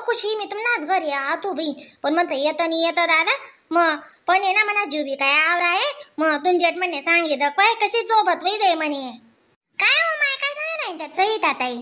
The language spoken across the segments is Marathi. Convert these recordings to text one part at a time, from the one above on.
खुशी मी तुम्हाच घरी तू बी पण म्हणतो येतं नाही येतं दादा मग पण ये ना म्हणा जीव बी काय आवरा आहे मग तुमच्यात म्हणे सांगितलं काय कशी सोबत वै जाई म्हणे काय हो माय काय सांगा नाही त्यात सविता ताई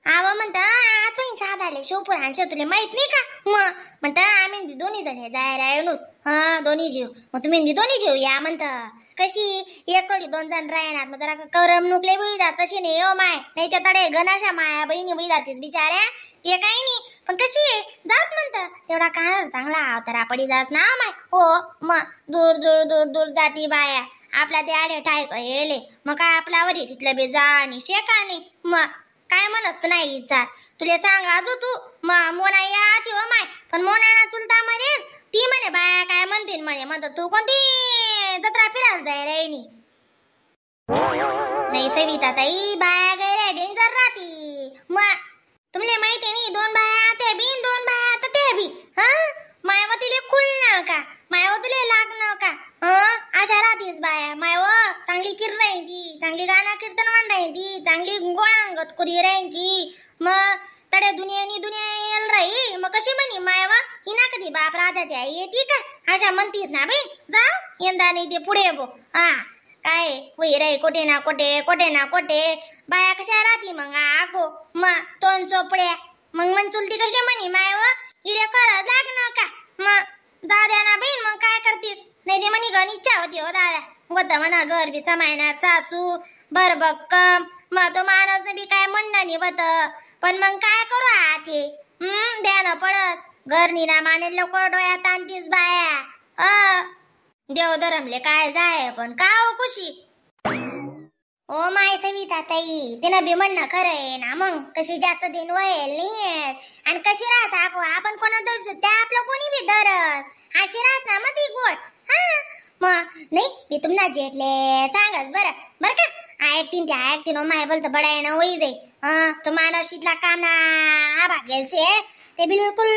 आव म्हणता आजून साधाले शिवपूर हाणशे तुला माहित नाही का मग म्हणता आम्ही दोन्ही जण जायला येणू हा दोन्ही जीव मग तुम्ही बी दोन्ही जीव या म्हणता कशी एक सोडी दोन जण राहणार मग जरा करमणूक लय बळी जात तशी नाही हो माय नाही त्या तडे गणाशा माया बहिणी बळी जातेच बिचाऱ्या ते काही नाही पण कशी आहे जात म्हणता तेवढा कानावर चांगला अवतारा पडी जास ना माय हो मग दूर दूर दूर दूर जाती बाया आपला ते आडे ठाय येले मग काय आपल्यावर तिथलं बे जा आणि शेका नाही मग काय म्हणत नाही इच्छा तुला सांगा अजू तू मोना या ती हो माय पण मोना चुलता म्हणे ती म्हणे बाया काय म्हणतील म्हणे म्हणत तू कोणती जत्रा फिरायला जाय रेनी नाही सविता ताई बाया गैर डेंजर राहती मग तुमले माहिती नाही दोन बाया ते बी दोन बाया आता ते बी हा मायवतीले खुल का मायवतीले लागणं का अशा राहतीस बाया मायव चांगली फिर राहीन ती चांगली गाणं कीर्तन म्हण राहीन ती चांगली गोळांगत कुदी राहीन ती मग तडे दुनियानी दुनिया येल राही मग कशी म्हणी मायव हिना कधी बाप राहत्या त्या येती का अशा म्हणतीस ना बाई जा यंदा नाही ते पुढे बो हा काय वही रे कोठे ना कोठे कोठे ना कोठे बाया कशा राहती मग आखो मग तोंड चोपड्या मग मन चुलती कशी म्हणी मायव हिरे खरंच लागणं का मग जा द्या ना बहीण मग काय करतीस नाही ते म्हणी गण इच्छा होती हो दादा होतं म्हणा घर बी समायनात सासू भरभक्कम मग तो माणूस बी काय म्हणणं नाही होत पण मग काय करू ते द्यानं पडस घर निना माने लवकर डोळ्यात आणतीस बाया देव धरमले काय जाय पण का हो खुशी ओ माय सविता ताई तिनं बी म्हणणं खरं आहे ना मग कशी जास्त दिन वयल नाही आणि कशी राहस आपण कोणा धरतो त्या आपलं कोणी बी धरस अशी राहस ना मग ती गोड हा मग नाही मी तुम्हाला जेटले सांगस बर का ऐकतीन माय बोलतं बडाय ना वही जाई तो मानवशीतला काम ना भागेल शे ते बिलकुल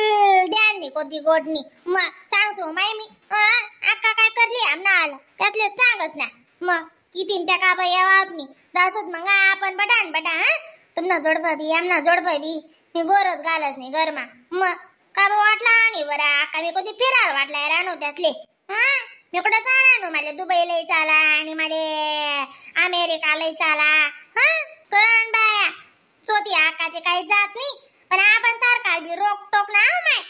ध्यान नाही कोणती गोडनी मग सांगतो माय मी अक्का काय करली आमना आलं त्यातले सांगस ना मग इथीन त्या का बाई वापनी जासोत मग आपण बटा हा तुमना जोडपा बी आमना जोडपा बी मी गोरच घालस नाही गरमा मग का वाटला आणि बरा अक्का मी कोणती फिरायला वाटलाय राहणो त्यातले मी कुठं सारा मला दुबईला चाला आणि मला अमेरिकाला चाला कण बाया सोती आकाचे काही जात नाही पण आपण सारखा बी रोक टोक ना माय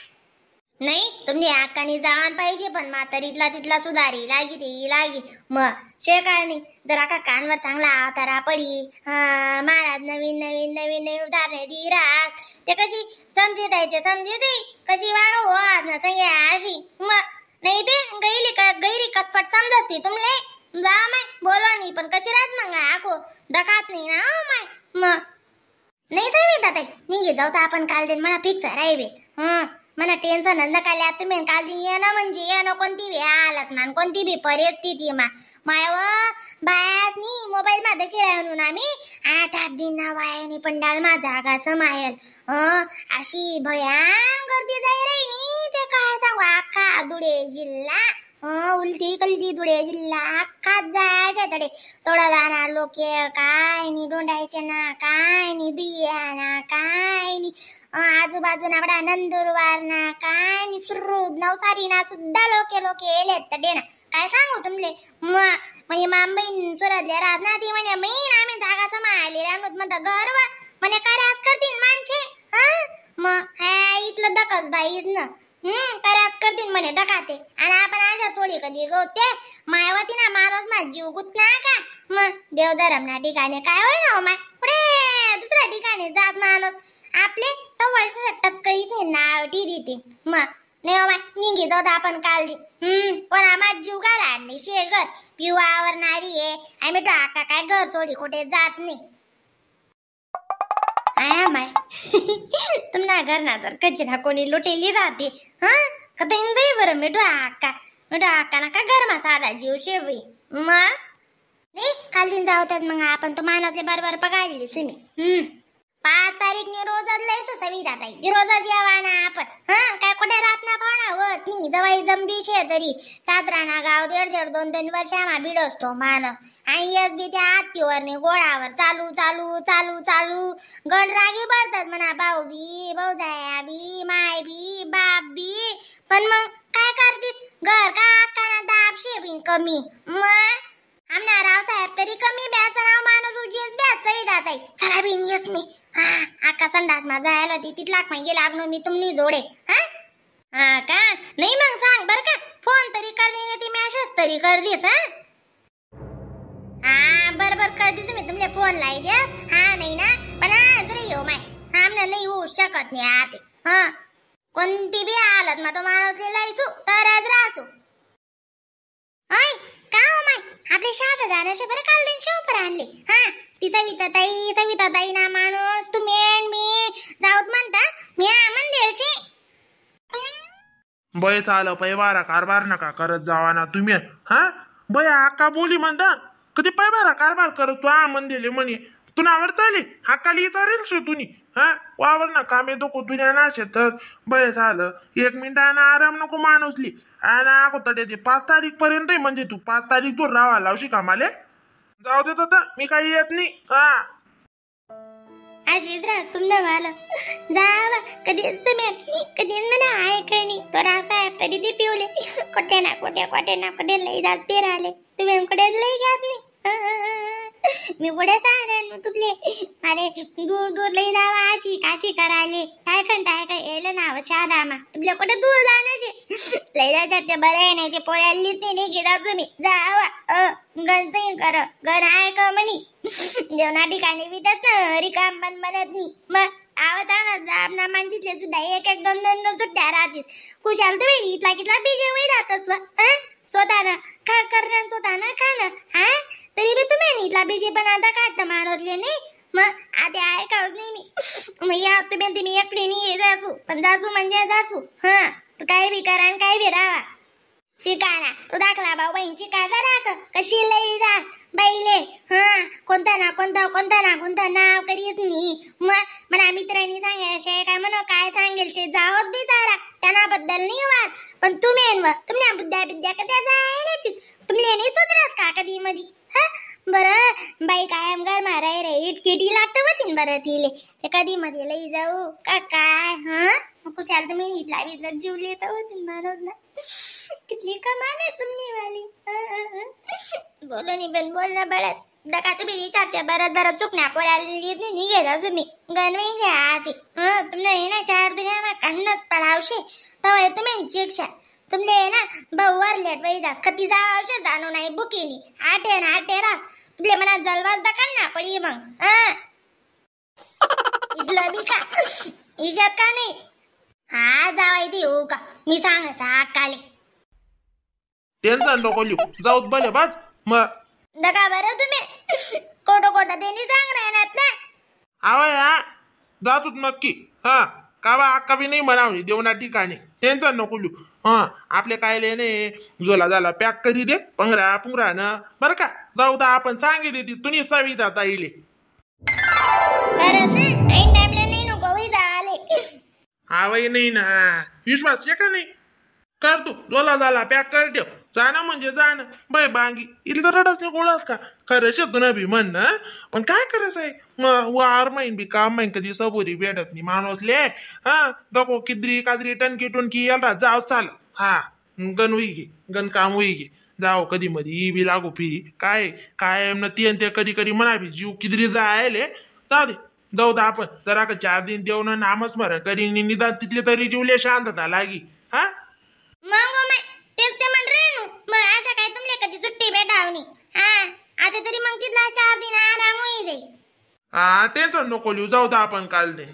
नाही तुमची आकानी जावान पाहिजे पण म्हातारीतला तिथला सुधारी लागी मग शेकाळणी जरा का कानवर चांगला अवतारा पडी महाराज नवीन उदाहरणे दी राहत ते कशी समजित आहे ते समजित कशी वागव हो आज ना संगे अशी मग नाही ते गैरी कसपट समजती तुमले जा माय बोलवा नाही पण कशी राहत मग आखो दखात नाही ना माय मग नाही सविता ताई निघे जाऊ तर आपण काल दिन मला फिक्स राहीबे मला टेन्शन नकाल्या तुम्ही काल दिन येणं म्हणजे येणं कोणती बी हालत मान कोणती बी परिस्थिती मायव बायास नी मोबाईल मध्ये किरायनून आम्ही 8 दिन वायानी पंडाल मा जागा समायल अशी भयान गर्दी जाई राही नी ते काय सांगू अख्खा धुळे जिल्हा उलटी कलती धुळे जिल्हा अख्खाच जायच्या तडे थोडा जाणार लोक काय नी डोंडायचे ना काय नी दिया ना काय नी आजूबाजूना बडा नंदुरबार ना काय नी सुरु नवसारी ना सुद्धा लोके येलेत तडे ना काय सांगू तुमले म्हणजे मांबईन सुरतले राहत ना ती म्हणे बहीण आम्ही जागा समायली राहणूत म्हणतं गर्व म्हणे काय रास करतील माणसे मग इथलं दकस बाईस ना करास करतील म्हणे दकाते आणि आपण अशा सोळी कधी गवते मायवती ना माणूस मा जीव गुतना का मग देवधरम ना ठिकाणी काय होय ना माय पुढे दुसऱ्या ठिकाणी जात माणूस आपले तो वर्षातच काहीच नाही नाव टी देते मग नाही माय निघी जाऊ आपण काल कोणा माझ जीव घाला आणि शेगर पिऊ आवरणारी आहे आम्ही तो आका काय घर सोडी कुठे जात नाही आया माय तुमना घर ना जर कचरा कोणी लुटेली राहते कदा जाई बरं मिठू आका ना का घर मा साधा जीव शेवी मग नाही काल दिन जाऊतच मग आपण तो मानसले बरोबर पगाळली तुम्ही 5 तारीख नि रोजच लयसो सविता ताई रोजच यावा ना आपण काय कुठे राहत ना पाहुणा होत नी जवाई जंबी शे तरी सासराना गाव 1.5-2 वर्षामा बिडसतो माणस आणि यस बी त्या आत्तीवरने गोळावर चालू चालू चालू चालू गण रागी पडतात म्हणा भाऊ बी भाऊजाया बी माय बी बाप बी पण मग काय करतीस घर का आकाना दाब शेबीन कमी मग आमना रावसाहेब तरी कमी बेसनाव माणूस उजीस बेस सविता ताई चला बिन यस मी आका संडास मा जायला होती तिथलाक मागे लागलो मी तुमनी जोडे का नाही मग सांग बर का फोन तरी करली नाही ती मेसेज तरी कर दिस बर कर दिस मी तुमले फोन लाई द्या नाही ना पण जरी येऊ माय आमना नाही होऊ शकत नाही आते कोणती बी हालत मा तो माणूस लायसू तरच राहसू का हो माय आपले शाळा जाण्याचे बरं काल दिन शोपर आणले ती सविता ताई ना माणूस तुम्ही आणि मी जाऊत म्हणता मी मंदिरची बयस आलं पैवारा कारभार नका करत जावा ना तुम्ही बया आका बोली म्हणता कधी पैवारा कारभार करत तू मंदिर म्हणे तुनावर चाले हाकाली चालेल शो तुनी वावर ना कामे दोको तुझ्या ना शेतात बयस आलं 1 मिनिटानं आराम नको माणूसली आणि अगोदर ते 5 तारीख पर्यंत म्हणजे तू 5 तारीख दूर राहा लावशी कामाले जाऊ देत होता मी काही येत नाही अशीच राहस तुमनं वाला जावा कधीच तुम्ही कधीच म्हणा ऐकणी तो रावसाहेब तरी ते पिवले कोटे ना लई जात पेराले तुम्ही कडे लई घात नाही मी पुढे सांगेन तुपले अरे दूर लई जावा अशी काची कराले काय येलं नाव शादामा तुपल्या कुठे दूर जाण्याचे लई जातात ते बरं नाही ते पोळ्यालीच नाही घेता तुम्ही जावा गण कर गण आहे का म्हणी जेवणा ठिकाणी विधत रिकाम पण म्हणत नाही मग आवाज आना माणसितले सुद्धा 1-2 सुट्ट्या राहतीस कुशाल तुम्ही इथला कितला बीजे वही राहतस स्वतःनं का करणं स्वतःनं खाणं तरी बी तुम्ही इथला बीजे पण आता काढतं माणूसले नाही मग आधी ऐकावत नाही मी मग या तुम्ही एकली नाही जासू पण जासू म्हणजे जासू तू काही बी करा आणि काही बी राहा शिकाना तू दाखला भाऊ बहीण शिकायचा राहत कशी लई जास बाईले कोणता ना नाव करीच नाही मग मला मित्रांनी सांगायचे काय म्हणा काय सांगेल जावत बी तारा त्यांनाबद्दल नाही वाद पण तुम्ही तुमच्या बुद्ध्या कधी जायला तुमले नाही सुधरस का कधी मधी बरं बाई कायम घर माराय रे इटकिटी लागतं बतीन बरं तिले ते कधी मध्ये लई जाऊ का काय कुशाल तुम्ही इथला बी जर जीवले तर होतीन माणूस ना कितली कमान आहे तुमनी वाली बोलो नि बन बोलना बळस दका तुम्ही विचारते बरं चुकण्या पोराली निघेला तुम्ही गणवे घ्या आधी तुमने ना 4 दुनिया कन्नस पडावशे तवा तुम्ही शिक्षा तुमले ना बहुवार लेट वही जास कती जावशे जाणू नाही बुकीनी आटे रास तुमले मना जलवास दकान ना पडी मग इथलं बी का इज्जत का नाही जावाय ती हो का मी सांग काले टेन्शन नको लिहू जाऊत भले बाज मग दका बरं तुम्ही कोटो देणी सांग राहणार ना आवया जातोच नक्की कावा अक्का बी नाही म्हणावणी देवना ठिकाणी टेन्शन नको लिहू आपले कायले ने झोला झाला पॅक करी दे पुंगरा न बरं का जाऊ दा आपण सांगे देती तुम्ही सविता ताईले खरंच ना ऐन टाइमला नाही नको वही झाले आवय नाही ना विश्वास आहे का नाही कर तू झोला झाला पॅक कर ठेव जाणं म्हणजे जाणं बाय बांगी इथं रडच नाही गोळास का खरं शकतो ना भी म्हण ना पण काय करायचं आहे वार माहीन बी काम माहीन कधी सबोरी भेटत नाही माणूसले दको किद्री कादरी टनकी याला जाव चाल गण होई घे गण काम होई घे जाओ कधी मध्ये बी लागू फिरी काय न ते कधी म्हणावी जीव किद्री जायले जाऊ दे जाऊ दा आपण जरा का 4 दिन देऊन नामस्मरण करी निदान तिथले तरी जीवले शांतता लागी तेच ते म्हण रे मग अशा काय तुमले कधी सुट्टी भेटावनी आता तरी मग तिथला 4 दिन आराम होई जाईल टेन्शन नको लिहू जाऊ दा आपण काल ते